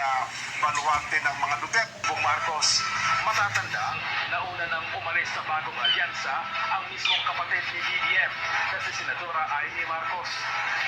na baluarte ng mga Duterte. Kung Marcos, matatanda, nauna nang umalis sa bagong alyansa ang mismong kapatid ni BBM na si Senadora Amy Marcos.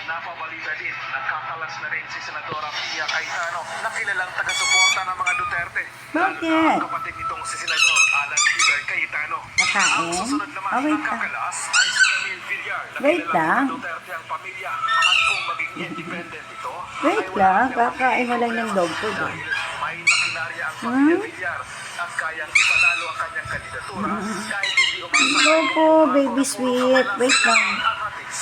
Napabalita din, nakakalas na rin si Senadora Pia Cayetano na kilalang taga-suporta ng mga Duterte. Lalo na ang kapatid nitong si Senador Alan Peter Cayetano. Ang susunod naman nakakalas ay si Camille Villar na kilalang Duterte ang pamilya at kung maging independent ito, Wait lang, kakain mo lang ng dog food. dahil may makinarya ang pamilya Villar at kayang ipanalo ang kanyang kandidatura kahit hindi umasa. Opo, baby sweet. Wait lang.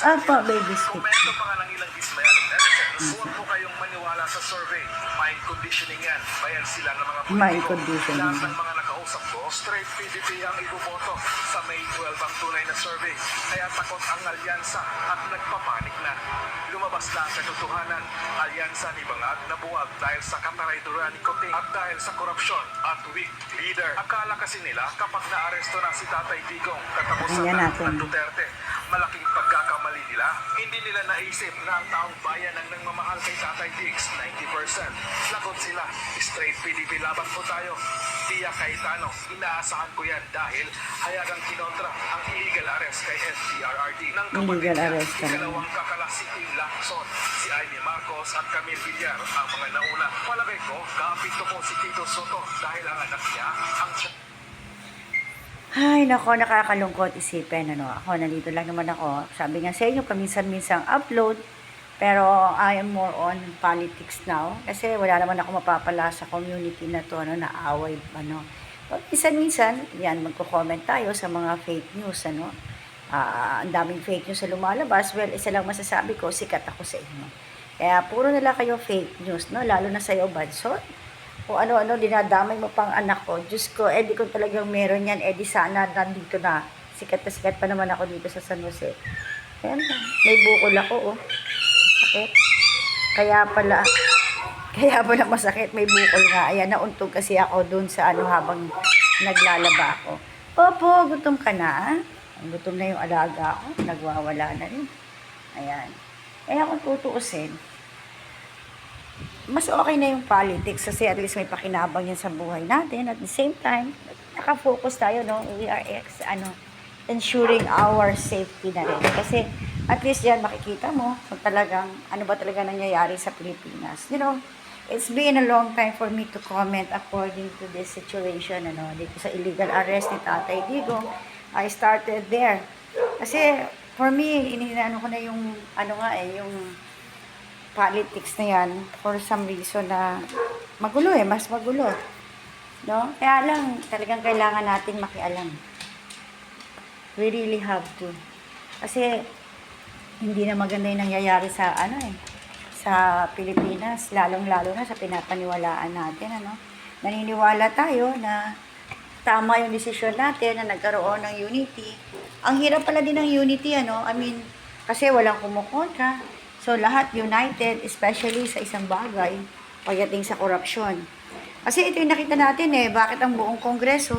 Apa, baby sweet. Komento pa nga ng ilang dismayadong netizens, huwag po kayong maniwala sa survey. Mind conditioning yan. Bayan sila ng mga politiko. Mind conditioning. Lahat ng mga nakausap ko, straight PDP ang ibuboto sa May 12 ang tunay na survey. Kaya takot ang alyansa at nagpapanik na. Lumabas na ang katotohanan, alyansa ni Bangag nabuwag dahil sa katarayduran ni Cote at dahil sa korupsyon at weak leader. Akala kasi nila kapag naaresto na si Tatay Digong, katapusan Ayan na natin. ng Duterte. Malaking pagkakamali nila. Hindi nila naisip na ang taong bayan ang nangmamahal kay Tatay Diggs, 90%. Lagot sila. Straight PDP laban po tayo. Pia Cayetano, inaasahan ko yan dahil hayagang kinontra ang illegal arrest kay FDRRD ng kapatid Illegal niya. arrest ka na. Ikalawang kakalasikling Lacson, si Amy Marcos at Camille Villar ang mga nauna. Palagay ko, kaapito ko si Tito Soto dahil ang anak niya ang Ay, nako, nakakalungkot isipin. Ako, nandito lang naman ako. Sabi nga sa inyo, paminsan-minsang upload. Pero I am more on politics now. Kasi wala naman ako mapapala sa community na to, naaway, Minsan-minsan, yan, magko-comment tayo sa mga fake news, ang daming fake news sa lumalabas. Well, isa lang masasabi ko, sikat ako sa inyo. Kaya puro nila kayo fake news, lalo na sa'yo, Badson. Kung ano-ano, dinadamay mo pang anak ko. Diyos ko, di ko talagang meron yan. Di sana nandito na. Sikat na sikat pa naman ako dito sa San Jose. Ayan, may bukol ako, Sakit. Kaya pala masakit. May bukol nga. Ayan, nauntog kasi ako dun sa habang naglalaba ako. Opo, gutom ka na. Gutom na yung alaga ko. Nagwawala na rin. Ayan. Kaya kung tutuusin, mas okay na yung politics kasi at least may pakinabang yan sa buhay natin. At the same time, nakafocus tayo, we are ensuring our safety na rin. Kasi at least yan makikita mo kung talagang, ano ba talaga nangyayari sa Pilipinas. It's been a long time for me to comment according to this situation, dito sa illegal arrest ni Tatay Digong. I started there. Kasi for me, ko na yung, yung politics na yan for some reason na magulo mas magulo. Kaya lang, talagang kailangan natin makialam. We really have to. Kasi, hindi na maganda yung nangyayari sa, sa Pilipinas, lalong-lalo na sa pinapaniwalaan natin, Naniniwala tayo na tama yung desisyon natin na nagkaroon ng unity. Ang hirap pala din ng unity, kasi walang kumukontra. So, lahat united, especially sa isang bagay, pagdating sa korupsyon. Kasi ito yung nakita natin bakit ang buong Kongreso,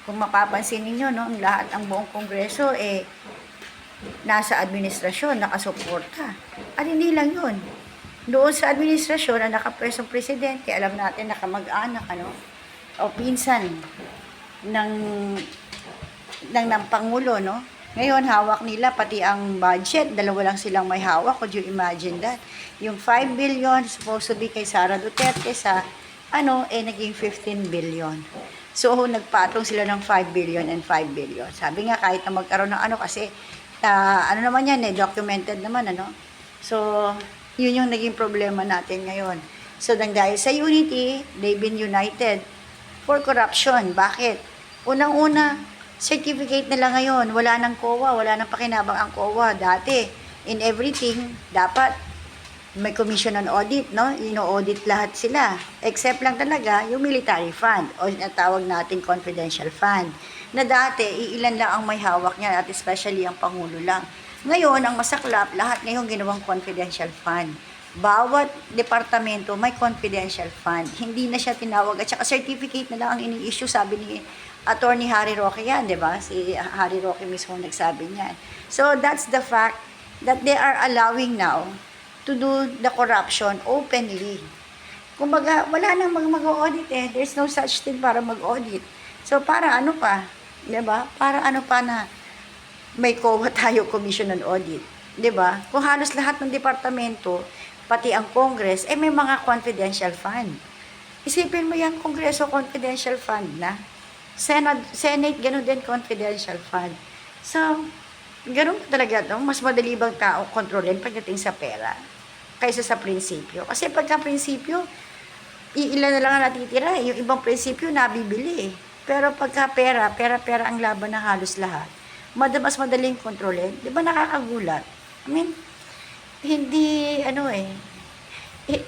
kung mapapansin ninyo, ang buong Kongreso, nasa administrasyon, nakasuporta. At hindi lang yun. Doon sa administrasyon, na nakapwesong presidente, alam natin, nakamag-anak, o pinsan ng Pangulo, Ngayon, hawak nila pati ang budget. Dalawa lang silang may hawak. Could you imagine that? Yung 5 billion supposed to be kay Sara Duterte sa, naging 15 billion. So, nagpatong sila ng 5 billion and 5 billion. Sabi nga, kahit na magkaroon ng kasi, naman yan, documented naman, So, yun yung naging problema natin ngayon. So, dahil sa unity, they've been united for corruption. Bakit? Unang-una, certificate nila ngayon. Wala nang COA, wala nang pakinabang ang COA. Dati, in everything, dapat may commission on audit, Ino-audit lahat sila. Except lang talaga yung military fund o natawag natin confidential fund. Na dati, iilan lang ang may hawak niya at especially ang Pangulo lang. Ngayon, ang masaklap, lahat ngayon ginawang confidential fund. Bawat departamento may confidential fund. Hindi na siya tinawag. At saka certificate na lang ang ini-issue, sabi ni Attorney Harry Roque yan, di ba? Si Harry Roque mismo nagsabi niyan. So, that's the fact that they are allowing now to do the corruption openly. Kumbaga, wala nang mag-audit eh. There's no such thing para mag-audit. So, para ano pa? 'Di ba? Para ano pa na may COA tayo, Commission on Audit. 'Di ba? Kung halos lahat ng departamento, pati ang Congress, may mga confidential fund. Isipin mo yan, Kongreso confidential fund na. Senate, ganun din confidential fund. So, ganun talaga to. Mas madali bang tao kontrolin pagdating sa pera kaysa sa prinsipyo. Kasi pagka prinsipyo, ilan na lang ang natitira. Yung ibang prinsipyo, nabibili eh. Pero pagka pera ang laban ng halos lahat. Mas madaling kontrolin. Di ba nakakagulat? I mean, hindi,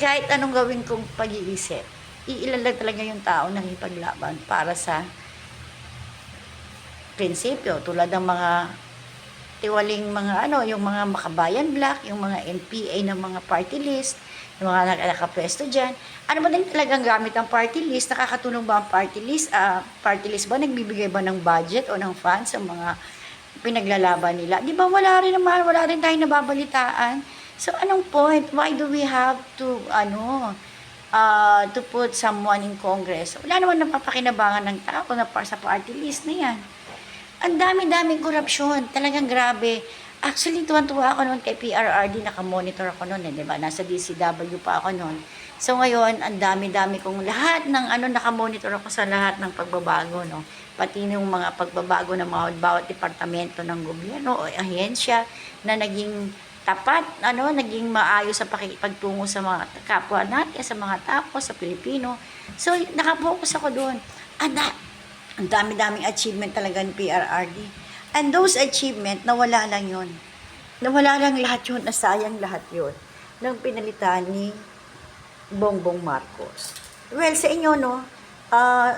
kahit anong gawin kong pag-iisip, iilan lang talaga yung tao nang ipaglaban para sa prinsipyo. Tulad ng mga tiwaling mga yung mga Makabayan Black, yung mga NPA ng mga party list, yung mga nakapwesto dyan. Ano ba din talagang gamit ang party list? Nakakatulong ba ang party list? Party list ba nagbibigay ba ng budget o ng funds sa mga pinaglalaban nila? Di ba wala rin tayong nababalitaan. So anong point? Why do we have to to put someone in Congress? Wala naman napapakinabangan ng tao na sa party list na yan. Ang dami-daming korupsyon, talagang grabe. Actually, tuwan-tuwa ako noon kay PRRD, nakamonitor ako noon, di ba? Nasa DCW pa ako noon. So ngayon, ang dami-dami kong lahat ng nakamonitor ako sa lahat ng pagbabago, no? Pati yung mga pagbabago ng mga bawat departamento ng gobyerno o ahensya na naging tapat, naging maayos sa pakikipagtungo sa mga kapwa natin, sa mga tao, sa Pilipino. So, nakapokus ako doon. Ang dami-daming achievement talaga ng PRRD. And those achievement, nawala lang yun. Nawala lang lahat yun, nasayang lahat yun. Nang pinalitan ni Bongbong Marcos. Well, sa inyo,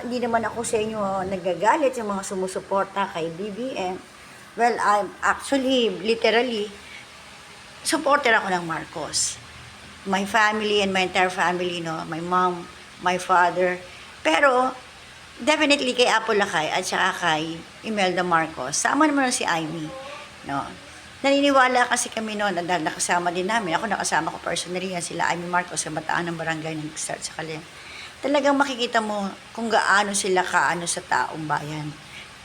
hindi naman ako sa inyo nagagalit yung mga sumusuporta kay BBM. Well, I'm actually, literally, supporter ako ng Marcos. My family and my entire family, my mom, my father. Pero, definitely kay Apo Lakay at saka kay Imelda Marcos. Sama naman si Amy. Naniniwala kasi kami noon, dahil nakasama din namin. Ako nakasama ko personally yan, sila Amy Marcos sa Bataan ng Barangay ng start sa Kalim. Talagang makikita mo kung gaano sila kaano sa taong bayan.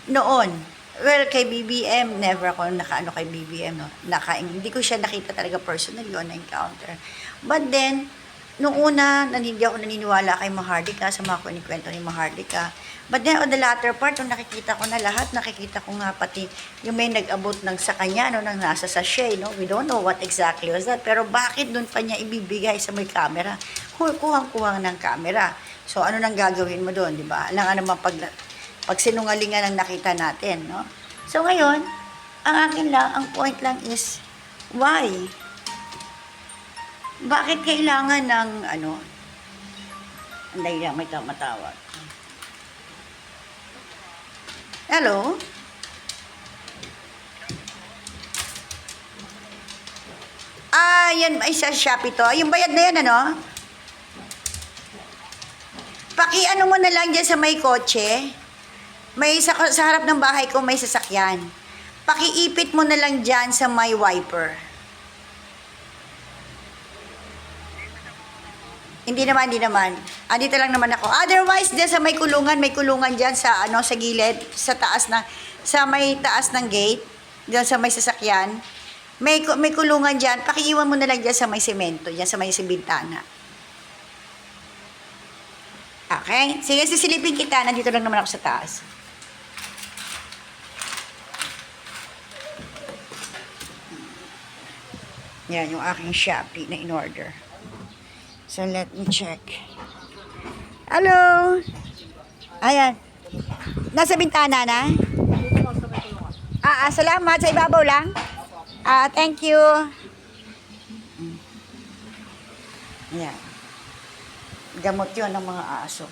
Noon, well, kay BBM, never ako nakaano kay BBM. Hindi ko siya nakita talaga personally on encounter. But then, noong una, hindi ako naniniwala kay Mahardika sa mga kwento ni Mahardika. But then, on the latter part, nung nakikita ko na lahat, nakikita ko nga pati yung may nag-abot ng sa kanya, nang nasa sachet, we don't know what exactly was that. Pero bakit doon pa niya ibibigay sa may camera? Kuhang-kuhang ng camera. So, ano nang gagawin mo doon, di ba? Alam naman pag sinungalingan ang nakita natin, So, ngayon, ang akin lang, ang point lang is, why? Bakit kailangan ng anday lang, may matawag. Hello? Yan, ay sa Shopee to. Yung bayad na yan, Paki-ano mo na lang dyan sa may kotse. May sa harap ng bahay ko may sasakyan. Pakiipit mo na lang dyan sa may wiper. Hindi naman. Dito lang naman ako. Otherwise, dyan sa may kulungan dyan sa sa gilid, sa may taas ng gate, dyan sa may sasakyan. May kulungan dyan. Pakiiwan mo na lang dyan sa may semento, dyan sa may bintana. Okay? Sige, sisilipin kita. Nandito lang naman ako sa taas. Yan, yung aking Shopee na in-order. So, let me check. Hello? Ayan. Nasa bintana na? Salamat. Sa ibabaw lang? Thank you. Ayan. Gamot yun ng mga aso.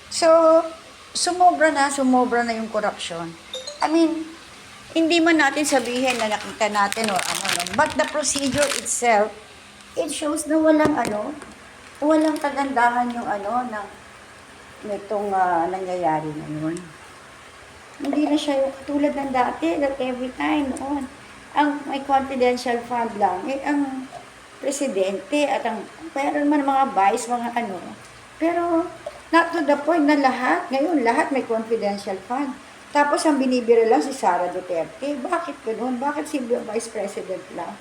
So, sumobra na yung corruption. I mean, hindi man natin sabihin na nakita natin or but the procedure itself, it shows na walang kagandahan yung nitong nangyayari ngayon. Hindi na siya yung katulad ng dati that every time noon. Ang may confidential fund lang, ang presidente at ang meron man mga vice, mga ano. Pero not to the point na lahat, ngayon lahat may confidential fund. Tapos ang binibira lang si Sara Duterte. Bakit gano'n? Bakit si Vice President lang?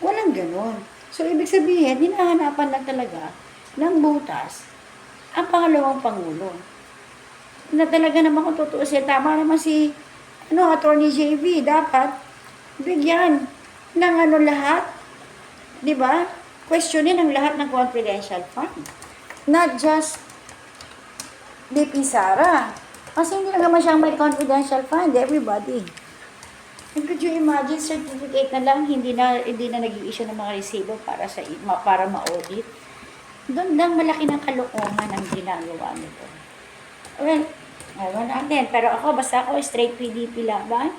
Walang gano'n. So, ibig sabihin, hinahanapan lang talaga ng butas ang pangalawang Pangulo. Na talaga naman kung tutuusin, tama naman si Attorney JV, dapat bigyan ng lahat, di ba? Questionin ang lahat ng confidential fund. Not just BP Sara. Kasi hindi lang naman siyang may confidential fund, everybody. And could you imagine, certificate na lang, hindi na nag-i-issue ng mga resibo para ma-audit. Doon lang malaki ng kalokohan ang ginagawa nito. Well, ewan natin. Pero basta ako, straight PDP laban.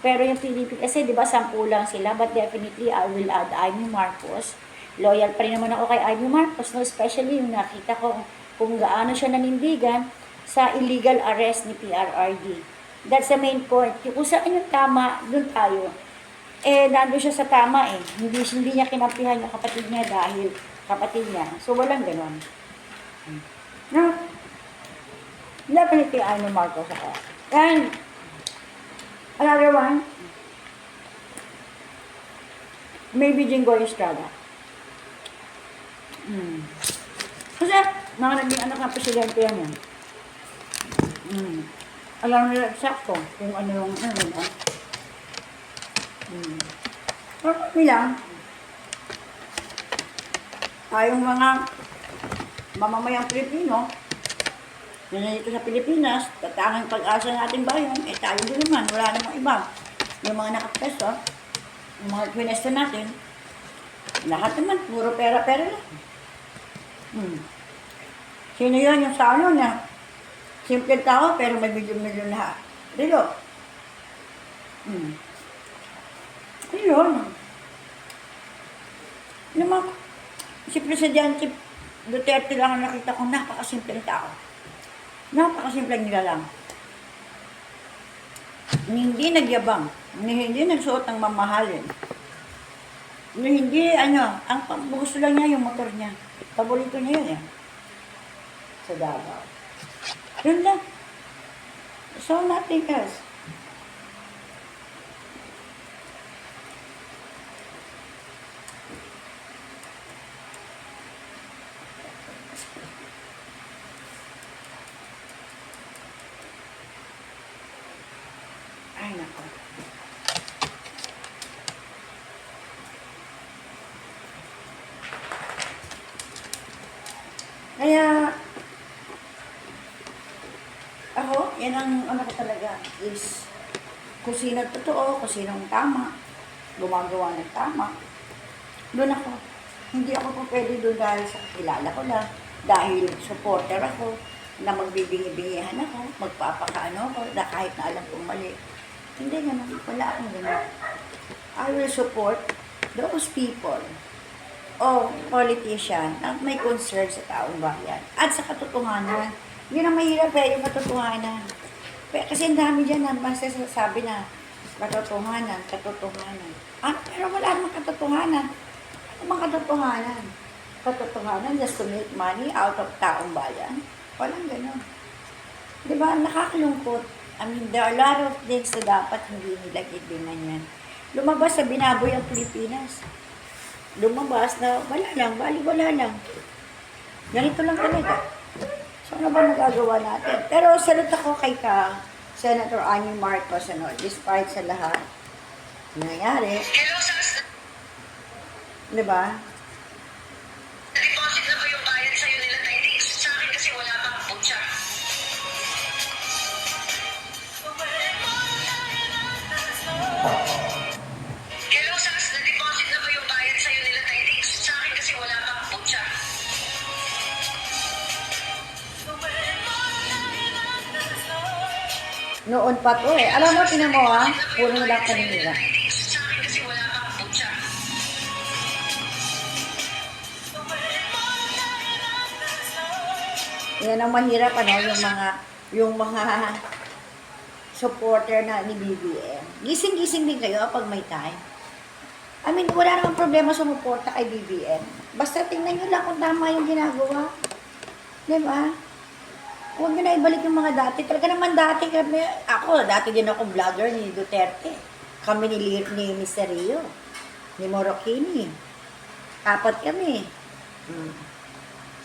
Pero yung PDP, kasi di ba 10 lang sila, but definitely I will add Amy Marcos. Loyal pa rin naman ako kay Amy Marcos, no? Especially yung nakita ko kung gaano siya nanindigan sa illegal arrest ni PRRD. That's the main point. Kung saan yung tama, dun tayo. Nandun siya sa tama eh. Hindi niya kinampihan yung kapatid niya dahil kapatid niya. So, walang ganon. No? Definitely, Amy Marcos ako. And, another one, maybe Jinggoy Estrada. Kasi, mga naging anak ng presidente yan eh. Alam nila eksakto kung ano yung ba? Pero kami lang, tayong mga mamamayang Pilipino, na dito sa Pilipinas, tatanging pag-asa natin bayan, tayo din naman, wala namang iba. Yung mga nakapesto, yung mga pwesto natin, lahat naman, puro pera-pera lang. Sino yun yung sa na simple tao pero may milyon-milyon na relo? Ayun. Naman, si Presidente Duterte lang ang nakita ko, napakasimpleng tao. Napakasimpleng nila lang. Hindi nagyabang, hindi nagsuot ng mamahalin. Hindi, ang gusto lang niya yung motor niya. Paborito niya yun eh. Sa Davao. Yun lang. So, nothing else. Ay, nako. Kaya, ako, yan ang ko talaga is kung sino totoo, kung sinong tama, gumagawa ng tama. Doon ako. Hindi ako po pwede doon dahil sa kilala ko lang, dahil supporter ako, na magbibingi-bingihan ako, magpapakaano ako, na kahit na alam kong mali. Hindi naman, wala akong gano'n. I will support those people o politician na may concern sa taong bayan at sa katotohanan. Yun ang mahirap yung katotohanan. Kasi ang dami dyan na masasabi na katotohanan. Pero wala namang katotohanan. Ano bang katotohanan? Katotohanan just to make money out of taong bayan? Walang gano'n. Diba? Nakakalungkot. I mean, there are a lot of things na dapat hindi nila gitingan yan. Lumabas sa binaboy ang Pilipinas. Lumabas na wala lang. Ganito lang talaga. So, ano ba magagawa natin? Pero salute ako kay Senator Amy Marcos, despite sa lahat nangyayari. Diba? Na-deposit na ba yung bayad sa'yo nila, Tyrese? Sa akin kasi wala pang putya. Hello, Sas. Na-deposit na ba yung bayad sa'yo nila, Tyrese? Sa akin kasi wala pang putya. Noon pa to eh. Alam mo, tinan mo puro na lang kanila. Sa akin kasi wala pang putya. Yan ang mahirap, yung mga supporter na ni BBM. Gising-gising din kayo pag may time. I mean, wala namang problema sumuporta kay BBM. Basta tingnan nyo lang kung tama yung ginagawa. Di ba? Huwag nyo na ibalik yung mga dati. Talaga naman dati kami, dati din ako vlogger ni Duterte. Kami ni Mr. Rio, ni Morocchini. Apat kami.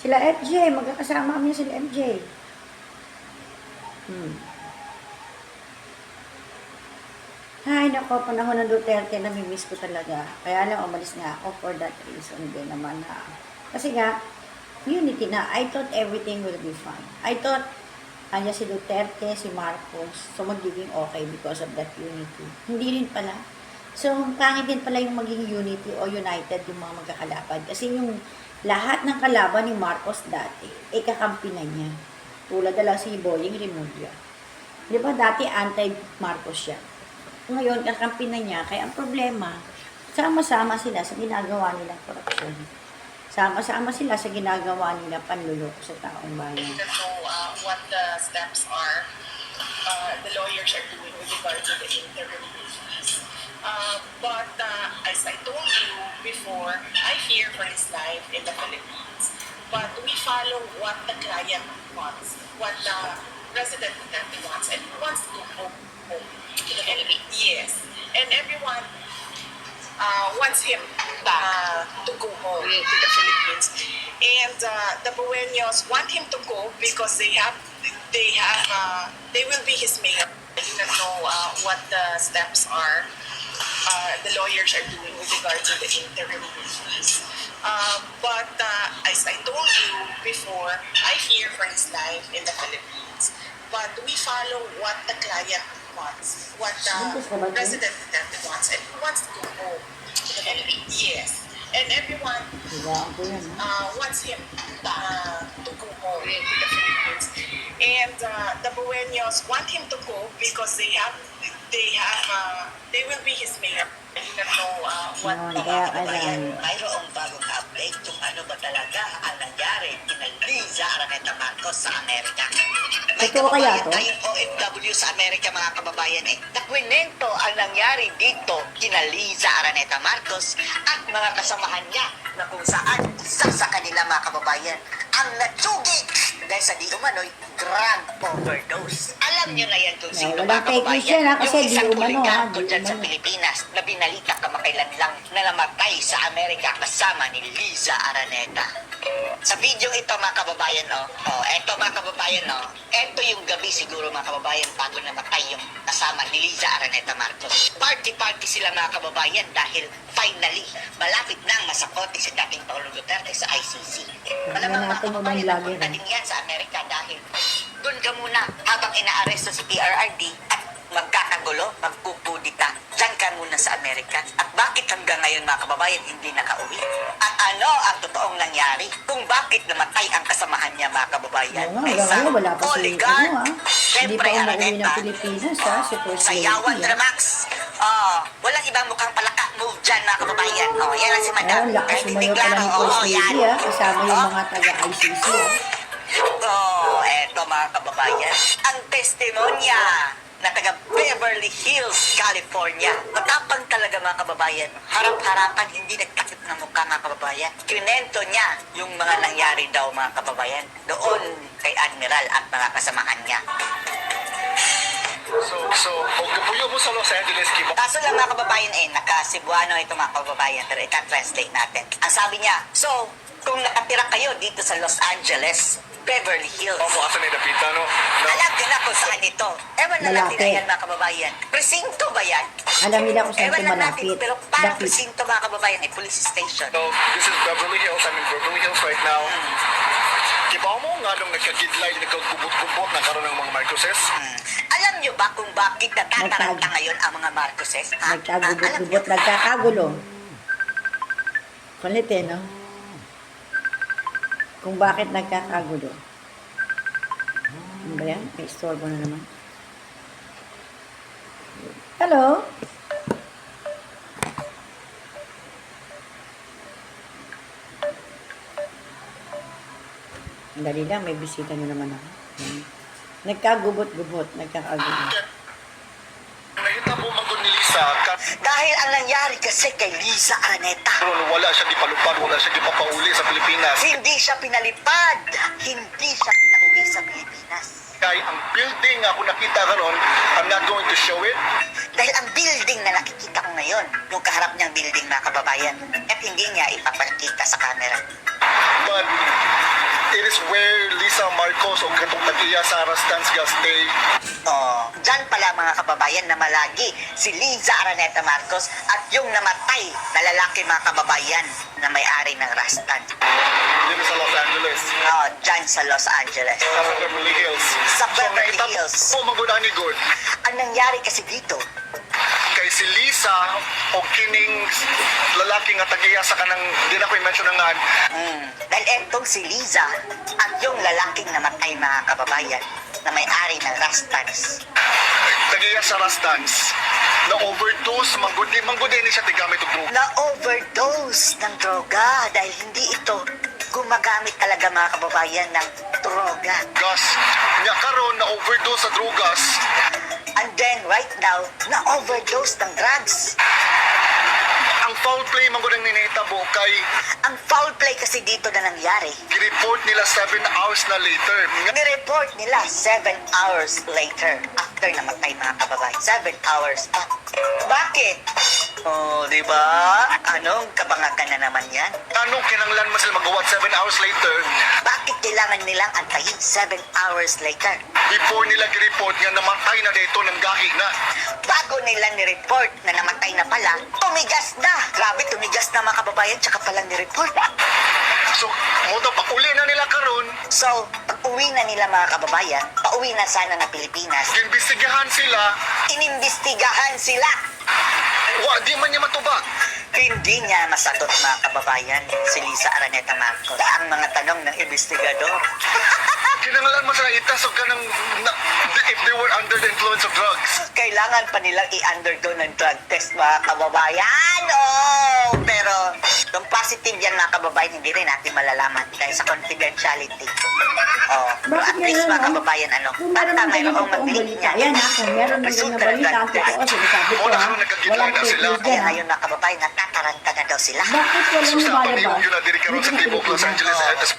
Sila FJ, magkakasama kami sila FJ. Ay, nako, panahon ng Duterte, namimiss ko talaga. Kaya lang, umalis nga ako for that reason din naman na. Kasi nga, unity na. I thought everything will be fine. I thought, kanya si Duterte, si Marcos, so magiging okay because of that unity. Hindi rin pala. So, pangit din pala yung maging unity o united yung mga magkakalaban. Kasi yung lahat ng kalaban ni Marcos dati, kakampi na niya. Tulad na lang si Boying Remulla. Di ba dati anti-Marcos siya? Ngayon, kakampi na niya. Kaya ang problema, sama-sama sila sa ginagawa nilang korupsyon. Sama-sama sila sa ginagawa nila panluloko sa taong bayan. I don't know what the steps are the lawyers are doing with regard to the interim fees. But as I told you before, I hear for his life in the Philippines. But we follow what the client wants, what the President Duterte wants, and he wants to go home to the Philippines. Yes. And everyone wants him to go home to the Philippines. And the Buenos want him to go because they will be his mayor. I don't know what the steps are the lawyers are doing with regard to the interim fees. But as I told you before, I hear for his life in the Philippines. But we follow what the client wants, what the President Duterte wants, and he wants to go home to the Philippines. Yes. And everyone wants him to go home to the Philippines. And the Buenos want him to go because they will be his mayor. I don't know what mayroong bagong update kung ano ba talaga ang nangyari kina Liza Araneta Marcos sa Amerika. May Totoo kaya kababayan to? tayong OFW sa Amerika, mga kababayan, nakwinento ang nangyari dito kina Liza Araneta Marcos at mga kasamahan niya na kung saan isa sa kanila, mga kababayan, ang natsugi dahil sa di umano'y drug overdose. Alam niyo na yan kung sino, walang mga fake news kababayan, yan, kasi yung di isang umano, oligarko di dyan sa umano. Pilipinas na binalita kamakailan lang na namatay sa Amerika kasama ni Liza Araneta. Sa video ito, mga kababayan, eto mga kababayan, eto yung gabi siguro, mga kababayan, bago namatay yung kasama ni Liza Araneta Marcos. Party-party sila, mga kababayan, dahil finally, malapit nang masakote si dating Paulo Duterte sa ICC. Malamang, mga natin mo kababayan, bang lagi nagpunta rin? din yan sa Amerika dahil doon ka muna habang inaaresto si PRRD at magkakagulo, magpupudita. Diyan ka muna sa Amerika. At bakit hanggang ngayon, mga kababayan, hindi nakauwi? At ano ang totoong nangyari? Kung bakit namatay ang kasamahan niya, mga kababayan? Oo nga, hanggang ngayon, wala pa si, oligarch. Hindi Siyempre, pa umuwi ng Araneta, Pilipinas, si First sa Lady. Yawan Dramax. Walang ibang mukhang palaka. Move dyan, mga kababayan. Yan ang si Madam. Lakas Kahit sumayo hindi pala klaro. ni First Lady, Yan. kasama yung mga taga-ICC. Eto, mga kababayan. Ang testimonya na taga Beverly Hills, California. Matapang talaga, mga kababayan. Harap-harapan, hindi nagtakip ng mukha, mga kababayan. Kinento niya yung mga nangyari daw, mga kababayan, doon kay Admiral at mga kasamahan niya. So, puyo mo sa Los Angeles, Kibo. Kaso lang, mga kababayan, naka-Cebuano ito, mga kababayan, pero ika-translate natin. Ang sabi niya, so, kung nakatira kayo dito sa Los Angeles, Beverly Hills, Opo, asa ni Dapita, no? alam ko na kung saan ito. Ewan na natin Malapit. ayan, mga kababayan. Presinto ba yan? Alam nila kung saan Ewan ito na natin, malapit. pero parang Dapit. presinto, mga kababayan, police station. So, this is Beverly Hills. I'm in Beverly Hills right now. Kibaw mo nga nung nagkagidlay, nagkagubot-gubot na karoon ng mga Marcoses. Alam niyo ba kung bakit natataranta ngayon ang mga Marcoses? Ha? Nagkagubot-gubot, nagkakagulo. Kulit no? Kung bakit nagkakagulo. Ano ba yan? May istorbo na naman. Hello? Dali lang, may bisita na naman ako. Nagkagubot-gubot, nagkakagulo. Nakita po magod ni Lisa Lisa. Dahil ang nangyari kasi kay Liza Araneta, Karon wala siya gipalupad, wala siya gipapauli sa Pilipinas. hindi siya pinalipad, hindi siya pinauwi sa Pilipinas. Kay ang building nga ako nakita karon, I'm not going to show it. Dahil ang building na nakikita ko ngayon, yung kaharap niyang building mga kababayan, at hindi niya ipapakita sa camera. But it is where Lisa Marcos o katong tag-iya Sara Stansga stay. Oh, dyan pala mga kababayan na malagi si Liza Araneta Marcos at yung namatay na lalaki mga kababayan na may-ari ng Rastan. Dito sa Los Angeles. Oh, dyan sa Los Angeles. Sa Beverly Hills. Sa Beverly naitabo Hills. ko magunan ni God. Ang nangyari kasi dito, Kay si Lisa o kining lalaki nga tag-iya sa kanang di na ko i-mention nga dahil etong si Liza at yung lalaking namatay mga kababayan na may-ari ng Rastans. tag-iya sa Rastans na overdose manggudi ni siya tigamit og drugs. Na-overdose ng droga dahil hindi ito gumagamit talaga mga kababayan ng droga. Gas nya karon na overdose sa drugas. And then right now, na-overdose ng drugs. Ang foul play manggudang ninahitabo kay Ang foul play kasi dito na nangyari. gireport nila 7 hours na later. Nireport nila 7 hours later after namatay mga kababayan. 7 hours pa. Bakit? Oh, di ba? Anong kabangagan na naman yan? Anong kinanglan mo sila magawat 7 hours later Bakit kailangan nilang antayin 7 hours later? before nila gireport nga namatay na dito ng gahi na. Bago nila ni-report na namatay na pala, tumigas na. Grabe, tumigas na mga kababayan, tsaka pala ni-report. So, mo daw pag-uli na nila karon, So, pag uwi na nila mga kababayan, pauwi na sana na Pilipinas, gimbestigahan sila, inimbestigahan sila. wa di man niya matubag. Hindi niya masagot mga kababayan si Liza Araneta Marcos ang mga tanong ng investigador. Kinanglan mo sila itasog ka ng if they were under the influence of drugs. Kailangan pa nilang i-undergo ng drug test mga kababayan. Oh, pero kung positive yan mga kababayan, hindi rin natin malalaman dahil sa confidentiality. Oh, pero at least mga kababayan, ano, Kung basta meron mayroong totoong mag-leak balita, niya. yan ha, kung meron na Resulta balita, ng ang drug test. totoo, sinasabi ko Wala ha, kang nagkagitna walang na fake sila. news Kaya yan ha. ngayon mga kababayan, natataranta na daw sila. Bakit walang So, sa lumalabas? panihog yun na diri karon sa Tibok, Los Angeles,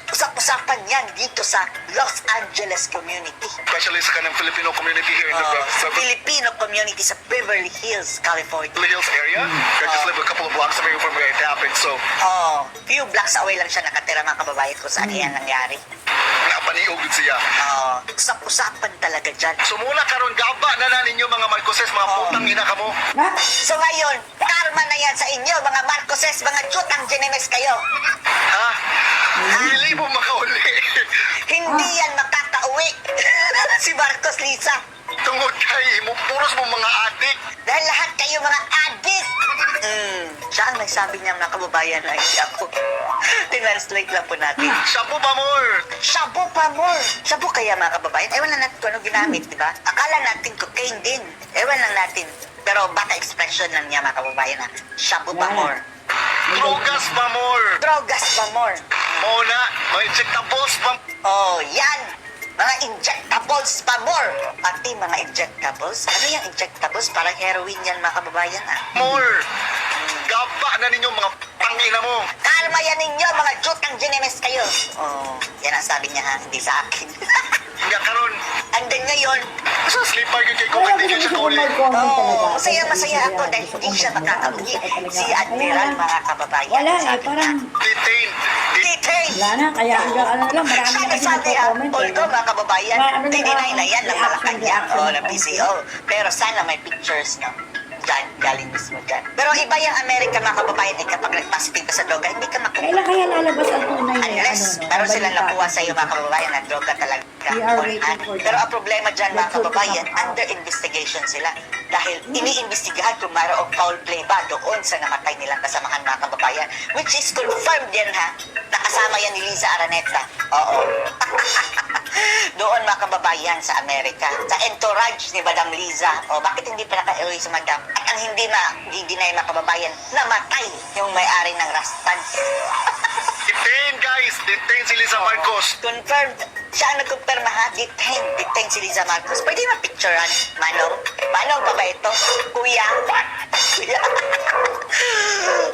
Usap-usapan yan dito sa Los Angeles community. especially sa kanang Filipino community here in the sa Filipino community sa Beverly Hills, California. Beverly Hills area. I just live a couple of blocks away from where it happened, so Oh, few blocks away lang siya nakatira mga kababayan kung saan yan nangyari. napaniog gud siya. Usap-usapan talaga dyan. So mula karon gaba na ninyo mga Marcoses, mga putang ina kamo. Ha? So ngayon, karma na yan sa inyo, mga Marcoses, mga chutang Genemes kayo. Ha? Dili mo makauli. Hindi yan makakauwi. Si Marcos Lisa. Tungod kay mo puros mo mga adik. Dahil lahat kayo mga adik. Siya ang nagsabi niya mga kababayan na hindi ako. Tinranslate lang po natin. Shampoo pa more. Shabu pa more. Shabu kaya mga kababayan. Ewan lang natin kung ano ginamit, di ba? Akala natin cocaine din. Ewan lang natin. Pero baka expression lang niya mga kababayan na shabu pa more. Drogas pa more. Drogas pa more. Muna, mga injectables pa Oh, yan. Mga injectables pa more. Pati mga injectables. Ano yung injectables? Parang heroin yan mga kababayan ah. more. Gaba na ninyo mga pangina mo. Kalma yan ninyo, mga jutang Genemes kayo. Oh, yan ang sabi niya ha, hindi sa akin. Nga karon, And then ngayon, sa sleeper yun kay Kaya Kung gusto hindi ko siya gusto ko kauli. mag-comment talaga. oh, masaya ako Kaya dahil gusto hindi ko siya mag-comment. makakauwi. Gusto ko Si talaga. Admiral, Kaya, mga kababayan, wala eh, sabi parang, niya, Detain. detain. wala na, kaya hanggang ano lang, marami Siya na kasi nagsabi ha, nagko-comment eh. although mga kababayan, Ano na, tininay na yan ng reaction, Malacanang reaction. o ng PCO. Pero sana may pictures no. Dyan, galing mismo dyan. Pero iba yung Amerika mga kababayan eh, kapag nag-positive ka sa droga, hindi ka Kailan makuha. kaya lalabas ang tunay na Unless, ano, meron silang balita? nakuha sa iyo mga kababayan na droga talaga. We are on waiting hand. for Pero that. ang problema dyan mga Let's hope to kababayan, come out. under investigation sila. Dahil iniimbestigahan kung mayroong foul play ba doon sa namatay nilang kasamahan mga kababayan. Which is confirmed yan ha. Nakasama yan ni Liza Araneta. Oo. Doon mga kababayan sa Amerika. Sa entourage ni Madam Liza. O bakit hindi pa naka-uwi si Madam? At ang hindi-deny mga kababayan, namatay yung may-ari ng Rastan. Detain guys. Detain si Lisa Marcos. Confirmed Siya ang nagkumpirma ha, detain si Liza Marcos. Pwede ma-picturean, Manong? Manong pa ba ito? Kuya? Kuya?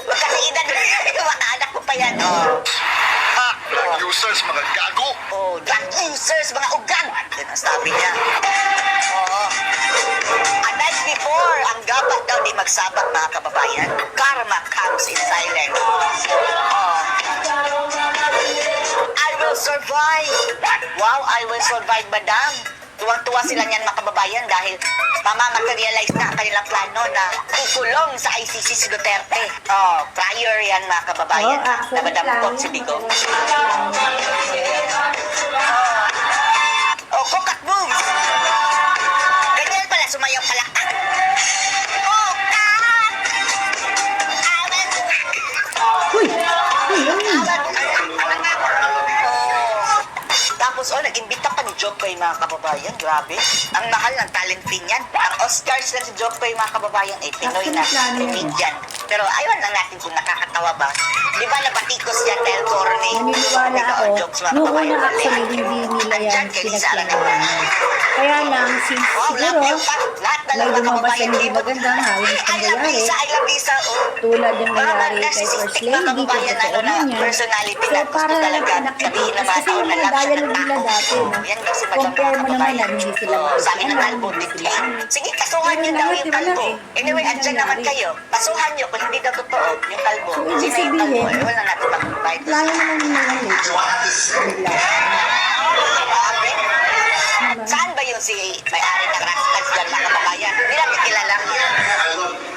Magkakaedad na yung mga anak ko pa yan, oh. Ha! Drug users, mga gago! Oh, drug users, mga ugan! Yan ang sabi niya. Oo. A night before, ang dapat daw di magsabak, mga kababayan. Karma comes in silence. Oh. I will survive. Wow, I will survive, madam. Tuwang-tuwa sila niyan, mga kababayan, dahil mamamaterialize na ang kanilang plano na ikulong sa ICC si Duterte. Oh, prior yan, mga kababayan. Oh, actually, Nabadampot si Bigo. Oh, coconut moves. Ganyan pala, sumayaw pala. Oh, kat! Uy! Uy, uy! Tapos, nag-imbita pa ni Jokboy, mga kababayan. Grabe. Ang mahal ng talent fee niyan. Ang Oscars na si Jokboy, mga kababayan, Pinoy na comedian. Pero ayaw lang natin kung nakakatawa ba. Di ba nabatikos yan dahil corny? Naniniwala ako, Jokes, mga noong kababayan. una actually hindi nila yan Andyan kay Liza Araneta. pinagplanahan. Kaya lang, since Wow, love you pa. siguro, Lahat na may lang mga lumabas na kababayan. hindi maganda nga, yung I love pangyayari, Lisa, I love Lisa. Oh. tulad ng Mga nangyari kay narcissistic First mga Lady, kung kababayan, totoo na man yan. personality So, na gusto para talaga nakikita, sabihin na mga kasi tao yung na mga love siya dialogue ng nila tao. dati, no? Yan kasi madam Compare mga mo naman na kababayan. hindi sila Oh, sabi ng magkaibigan, kalbo, hindi sila detain. Sige, kasuhan nyo Pero daw lahat yung iba lang kalbo. eh. Anyway, Hindi andyan naman nangyari. kayo. Kasuhan nyo kung hindi daw totoo yung kalbo. So, ibig Sino yung kalbo? sabihin, Wala natin mag-invite. plano naman nila yan later. Bigla. Saan ba yun si may-ari ng Rascals dyan, mga kababayan? Hindi natin kilala.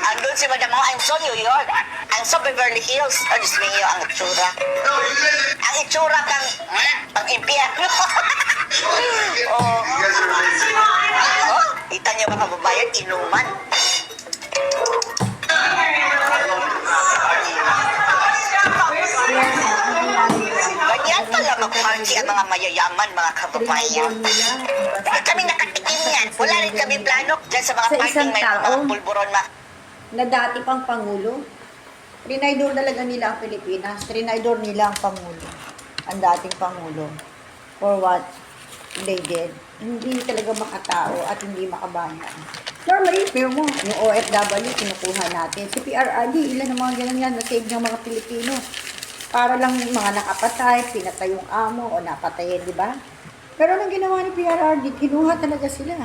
Andun si Madam Mo, I'm so New York. I'm so Beverly Hills. Oh, Diyos mio, ang itsura. Ang itsura pang impyerno. Oh. Oh, kita niyo mga kababayan, inuman. Ganyan pala mag-party ang mga mayayaman, mga kababayan. Eh, kami nakatikim yan. Wala rin kami plano dyan sa mga Sa parting isang may mga tao? pulburon, Na dati pang Pangulo. Trinaydor talaga nila ang Pilipinas. Trinaydor nila ang Pangulo. Ang dating Pangulo. For what they did. Hindi talaga makatao at hindi makabayan. Normally, pero mo, yung OFW, kinukuha natin. Si PRRD, ilan ang mga ganun yan, na-save ng mga Pilipino. Para lang yung mga nakapatay, pinatay yung amo, o napatayin, di ba? Pero anong ginawa ni PRRD, kinuha talaga sila.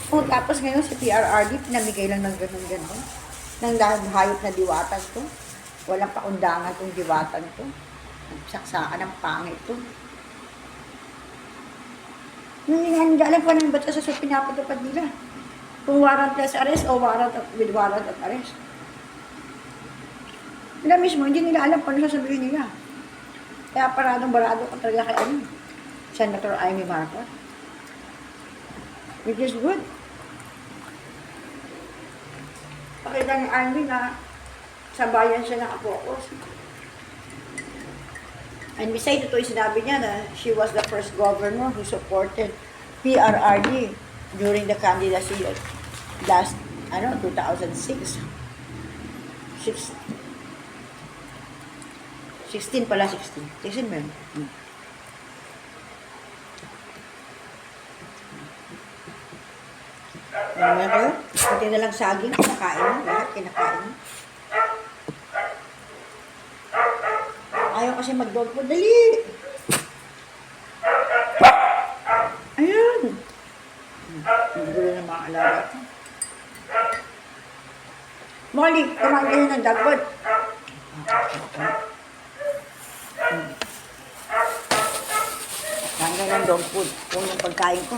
O, tapos ngayon si PRRD, pinamigay lang ng ganun-ganun. Nang hayop na diwatan to. Walang pakundangan tong diwatan to. Saksakan ng pangit to. Hindi alam ko naman ba't sa pinapatupad nila. Kung warrantless arrest o with warrant of arrest. Nila mismo, hindi nila alam kung ano sasabihin nila. Kaya barado ko talaga kay Senator Amy Marcos. Which is good. Pakita ni Amy na sa bayan siya nakapokus. And besides ito, sinabi niya na she was the first governor who supported PRRD during the candidacy last, 2006. 16 pala, 16. 16 ba yun? Ano na kayo? Pati na lang saging, kinakain mo. Lahat kinakain mo. Ayaw kasi mag-dog food. Dali! Ayan! Ang gulo ng mga alaga ko. Molly, kumain kayo ng dog food. Kain kayo ng dog food. Kung yung pagkain ko.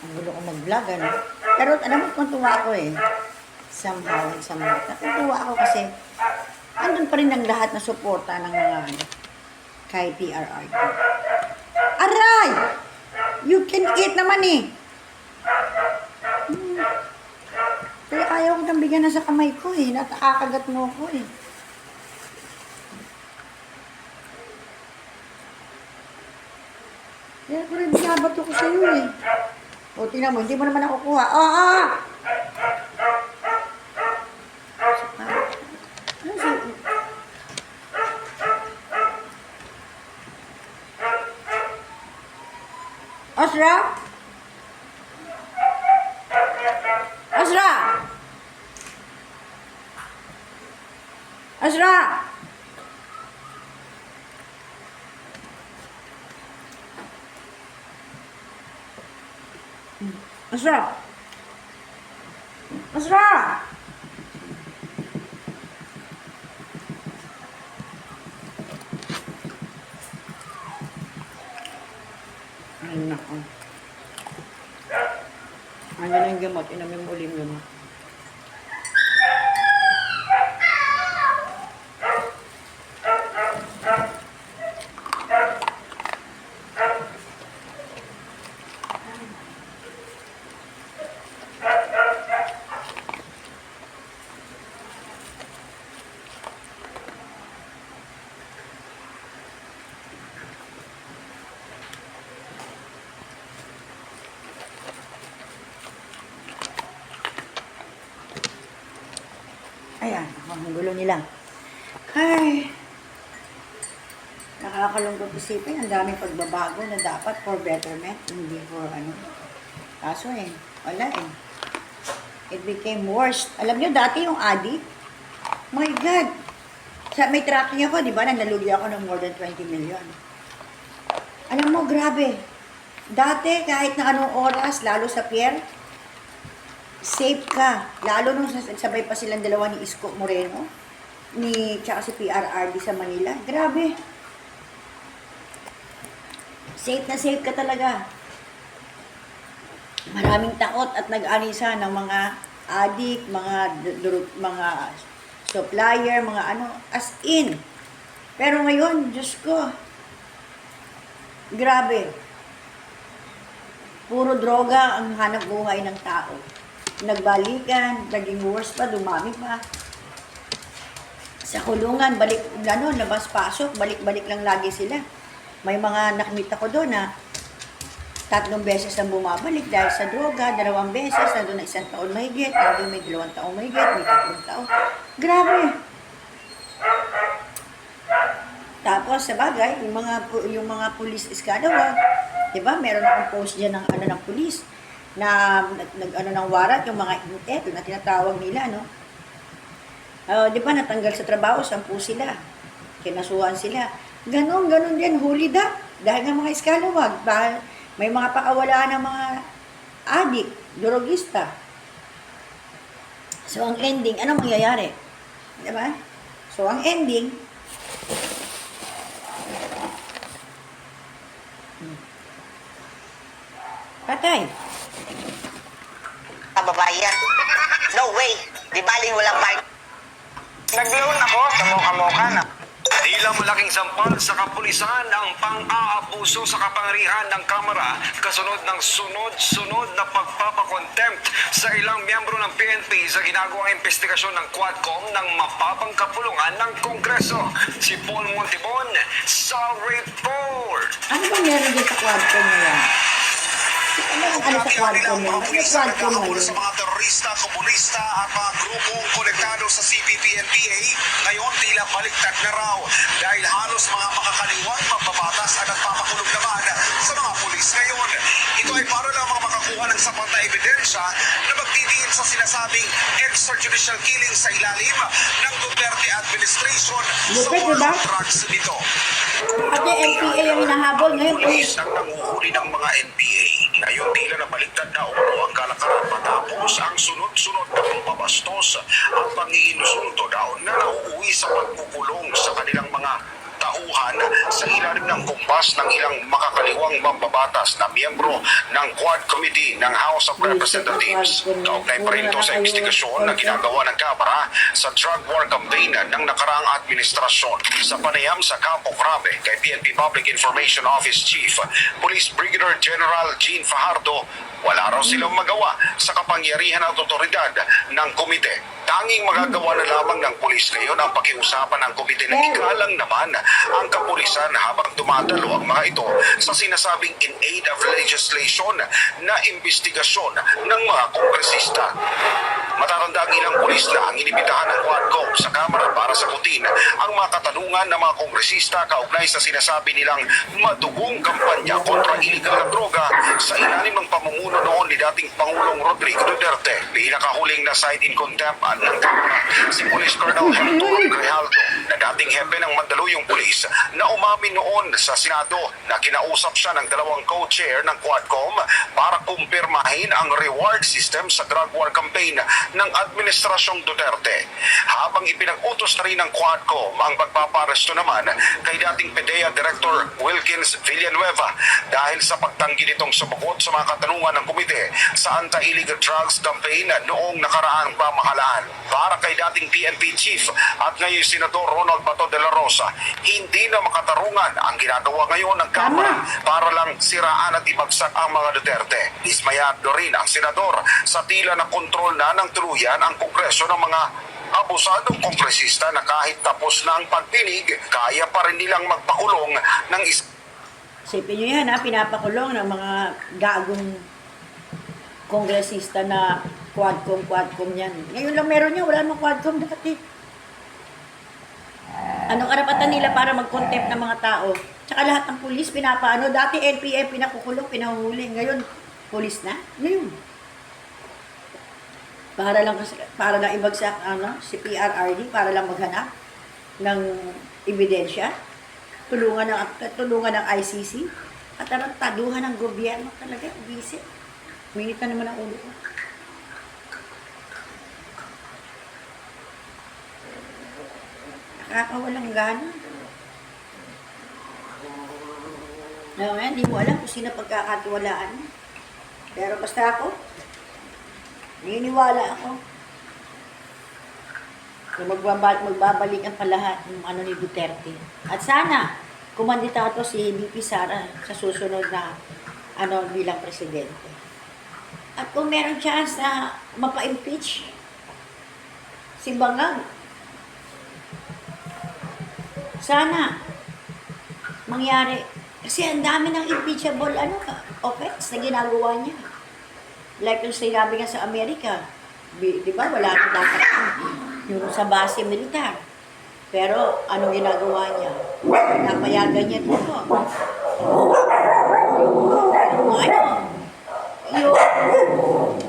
Ang gulo ko mag-vlog, ano? Pero alam mo, tuntua ako eh. Somehow. Natutuwa ako kasi andun pa rin ang lahat na suporta ng mga kay PRRD. Aray! You can eat naman eh. Kaya ayaw ko nang bigyan na sa kamay ko eh. Nakakagat mo ko eh. Kaya ko rin binabato ko sa'yo eh. O, tingnan mo, hindi mo naman nakukuha. Asra? Asra? Asra? Asra? Asra? Ay, nako. Ano na yung gamot? Inamin mo ulit yung gamot. Ayan, ang gulo nila. Ay, nakakalungkot isipin. Ang daming pagbabago na dapat for betterment, hindi for ano. Kaso wala eh. It became worse. Alam nyo, dati yung addict, my God. May tracking ako, di ba? Nalugi ako ng more than 20 million. Alam mo, grabe. Dati, kahit na anong oras, lalo sa pier, safe ka. Lalo nung sabay pa silang dalawa ni Isko Moreno, tsaka si PRRD sa Manila. Grabe. Safe na safe ka talaga. Maraming takot at nag-anisa ng mga addict, mga supplier, mga ano, as in. Pero ngayon, Diyos ko, grabe. Puro droga ang hanap buhay ng tao. Nagbalikan, naging worse pa, dumami pa. Sa kulungan, labas-pasok, balik-balik lang lagi sila. May mga nakamit ako doon na 3 beses na bumabalik dahil sa droga, 2 beses, nandun na 1 taon mahigit, nandun may 2 taon mahigit, may 3 taon. Grabe! Tapos, sa bagay, yung mga pulis iskadawag, di ba, meron akong post dyan ng pulis, na ng warat, yung mga intet na tinatawag nila, no? Di ba, natanggal sa trabaho, 10 sila. Kinasuhan sila. Ganon din, huli da. Dahil ng mga iskalawag, may mga pakawalaan ng mga adik, drogista. So, ang ending, anong mangyayari? Di ba? So, ang ending, patay. Kababayan. No way. Di baling walang part. Nag-loan ako sa moka-moka na. Tila malaking sampal sa kapulisan ang pang-aabuso sa kapangyarihan ng Kamara kasunod ng sunod-sunod na pagpapakontempt sa ilang miyembro ng PNP sa ginagawang investigasyon ng Quadcom ng mapapangkapulungan ng Kongreso. Si Paul Montibon sa report. Ano ba meron din sa kwarto mo yan? Ano sa kwarto mo? Ano sa kwarto mo sa mga terorista, komunista at mga grupong konektado sa CPP-NPA, ngayon tila baliktad na raw dahil halos mga makakaliwang pagbabatas ang nagpapakulong naman sa mga pulis ngayon. Ito ay para lamang makakuha ng sapat na ebidensya na magdidiin sa sinasabing extrajudicial killing sa ilalim ng Duterte administration sa war on drugs nito. Pati NPA ang hinahabol ngayon. Pulis ang nanguhuli ng mga NPA. Ngayon tila na baliktad na umano ang kalakaran matapos ang sunod-sunod na pampabastos at pangiinsulto daw na nauuwi sa pagkukulong sa kanilang mga tauhan sa ilalim ng kumpas ng ilang makakaliwang mambabatas na miyembro ng Quad Committee ng House of Representatives. Kaugnay pa rin ito sa investigasyon na ginagawa ng Kamara sa drug war campaign ng nakaraang administrasyon. Sa panayam sa Campo Crame kay PNP Public Information Office Chief Police Brigadier General Jean Fajardo, wala raw silang magawa sa kapangyarihan at otoridad ng komite. Tanging magagawa na lamang ng pulis ngayon ang pakiusapan ng komite na ikalang naman ang kapulisan habang dumadalo ang mga ito sa sinasabing in aid of legislation na investigasyon ng mga kongresista. Matatanda ang ilang pulis na ang inibitahan ng Quadcom sa Kamara para sagutin ang mga katanungan ng mga kongresista kaugnay sa sinasabi nilang madugong kampanya kontra illegal na droga sa ilalim ng pamumuno noon ni dating Pangulong Rodrigo Duterte. Pinakahuling na cite in contempt ng Kamara si Police Colonel Hector Grijaldo na dating hepe ng Mandaluyong Police na umamin noon sa Senado na kinausap siya ng dalawang co-chair ng Quadcom para kumpirmahin ang reward system sa drug war campaign ng Administrasyong Duterte. Habang ipinag-utos na rin ng Quadcom ang pagpaparesto naman kay dating PDEA Director Wilkins Villanueva dahil sa pagtanggi nitong sumagot sa mga katanungan ng komite sa anti-illegal drugs campaign noong nakaraang pamahalaan. Para kay dating PNP Chief at ngayon Senador Ronald Bato de la Rosa, hindi na makatarungan ang ginagawa ngayon ng Kamara para lang siraan at ibagsak ang mga Duterte. Ismayado rin ang senador sa tila na kontrol na ng tuluyan ang Kongreso ng mga abusadong kongresista na kahit tapos na ang pagdinig, kaya pa rin nilang magpakulong ng Isipin nyo yan, pinapakulong ng mga gagong kongresista na quadcom yan. Ngayon lang meron niya, wala namang quadcom dati. Anong karapatan nila para mag-contempt ng mga tao? Tsaka lahat ng pulis pinapaano. Dati NPA pinakukulong, pinahuhuli. Ngayon, pulis na? Ngayon. Para lang ibagsak si PRRD, para lang maghanap ng ebidensya. Tulungan ng ICC. At tarantaduhan ng gobyerno talaga. Visit. Minit na naman ang ulo ko. Nakakawalang gana. Ngayon, hindi mo alam kung sino pagkakatiwalaan. Pero basta ako, niniwala ako na magbabalik ang palahat ng ni Duterte. At sana, kumandidato si VP Sara sa susunod na bilang presidente. At kung meron chance na mapa-impeach si Bangag, sana mangyari. Kasi ang dami ng impeachable offense na ginagawa niya. Like yung sinabi nga sa Amerika, di ba, wala na dapat yung sa base militar. Pero anong ginagawa niya? Napayagan niya dito. Yung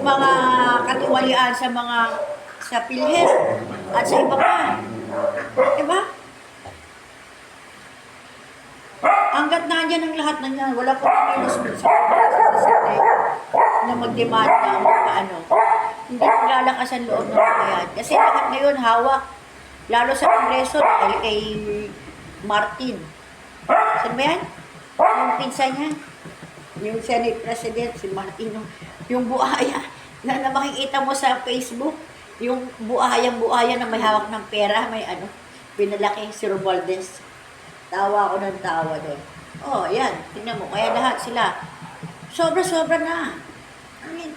mga katiwalian sa PhilHealth at sa iba pa. Diba? Hanggat nandiyan ang lahat na niyan, wala po kami sa na magdemanda hindi maglalakas ang loob ng bayan. Kasi lahat ngayon hawak, lalo sa Kongreso dahil kay Martin. Saan ba yan? Yung pinsan niya, yung Senate President, si Martin, yung buhaya na makikita mo sa Facebook, yung buhaya na may hawak ng pera, may pinalaki si Romualdez. Tawa ako ng tawa doon. Oh, yan. Tingnan mo. Kaya lahat sila. Sobra-sobra na. I mean,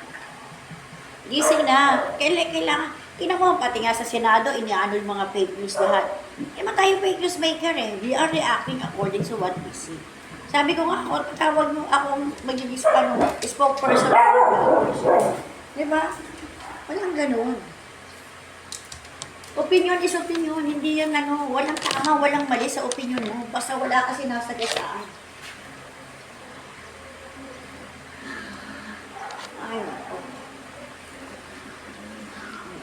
gising na. Kailangan. Tingnan mo, pati nga sa Senado, iniano yung mga fake news lahat. Tayo fake news maker eh. We are reacting according to what we see. Sabi ko nga, tawag mo akong magiging spokesperson. Diba? Walang ganun. Opinion is opinion, hindi yan walang tama, walang mali sa opinion mo. Basta wala kasi nasa gasaan. Ay, nako.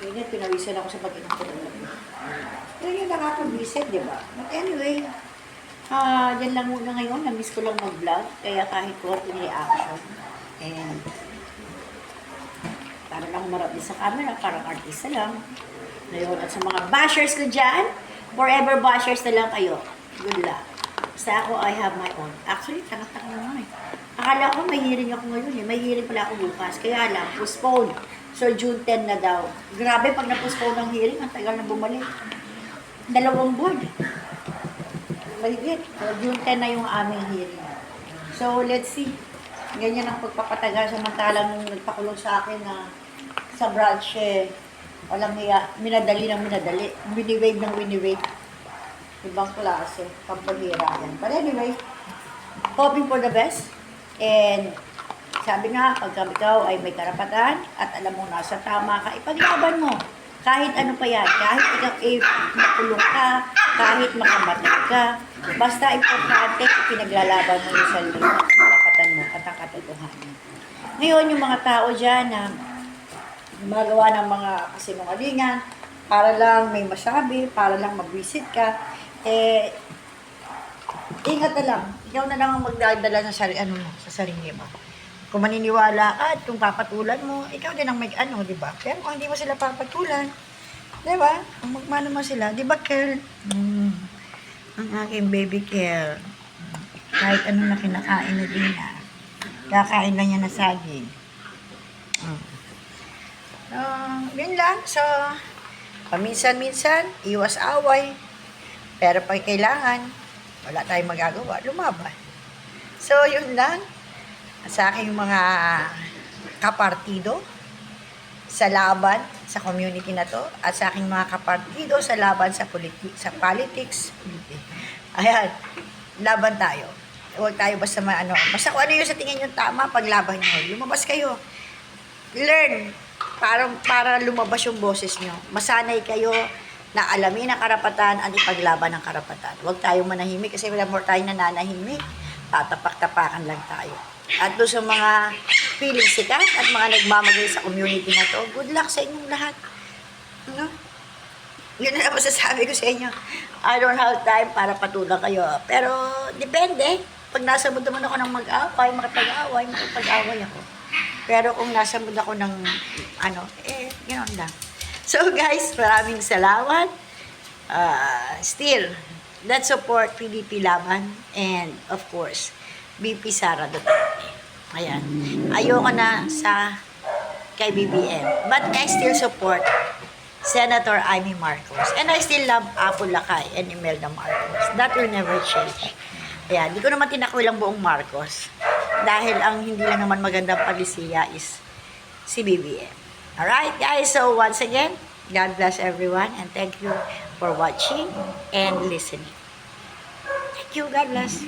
Ganyan, pinawisan ako sa pag-inom ko ng labi. Pero yung nakakabisit, di ba? But anyway, yan lang muna ngayon. Na-miss ko lang mag-vlog. Kaya kahit konting reaction. And, para lang humarap din sa camera, parang artista lang. Ngayon, at sa mga bashers ko dyan, forever bashers na lang kayo. Good luck. Basta ako, I have my own. Actually, tanga-tanga naman eh. Akala ko may hearing ako ngayon eh. May hearing pala ako bukas. Kaya lang, postpone. So, June 10 na daw. Grabe, pag na-postpone ng hearing, ang tagal na bumalik. 2 buwan. Maligit. So, June 10 na yung aming hearing. So, let's see. Ganyan ang pagpapatagal. Samantalang nagpakulong sa akin na sa branch walang hiya, minadali. Wini-wave ng wini-wave. Ibang klase, kampaghirapan. But anyway, hoping for the best. And sabi nga, pag ikaw ay may karapatan at alam mo nasa tama ka, ipaglaban mo. Kahit ano pa yan, kahit ikaw makulong ka, kahit makamatay ka, basta importante, pinaglalaban mo yung sarili mo, ang karapatan mo at ang katotohanan. Ngayon, yung mga tao dyan na gumagawa ng mga kasinungalingan, para lang may masabi, para lang mag-visit ka, ingat na lang. Ikaw na lang ang magdadala sa sarili mo. Kung maniniwala ka at kung papatulan mo, ikaw din ang di ba? Pero kung hindi mo sila papatulan, di ba? Kung magmano mo sila, di ba, Kel? Ang aking baby Kel. Kahit ano na kinakain na din na. Kakain lang niya na saging. Yun lang. So, paminsan-minsan, iwas away. Pero pag kailangan, wala tayong magagawa, lumaban. So, yun lang. Sa aking mga kapartido sa laban sa community na to at sa aking mga kapartido sa laban sa politics. Ayan, laban tayo. Huwag tayo basta basta kung ano yung sa tingin yung tama, paglaban nyo. Lumabas kayo. Learn para lumabas yung boses nyo. Masanay kayo na alamin ang karapatan at ipaglaban ang karapatan. Huwag tayong manahimik kasi wala more tayong nananahimik. Tatapak-tapakan lang tayo. At doon sa mga feeling sikat at mga nagmamagay sa community na to, good luck sa inyong lahat. Ano? Yun na lang masasabi ko sa inyo. I don't have time para patulang kayo. Pero, depende. Pag nasa mood naman ako ng mag-away, makipag-away ako. Pero kung nasa mood ako ng, gano'n lang. So guys, maraming salamat. Still, let's support PDP Laban and of course, BP Sara Duterte. Ayan. Ayoko na kay BBM. But I still support Senator Amy Marcos. And I still love Apo Lakay and Imelda Marcos. That will never change. Ayan. Di ko naman tinakwil ang buong Marcos. Dahil ang hindi lang naman magandang palisiya is si BBM. Alright guys, so once again, God bless everyone and thank you for watching and listening. Thank you, God bless.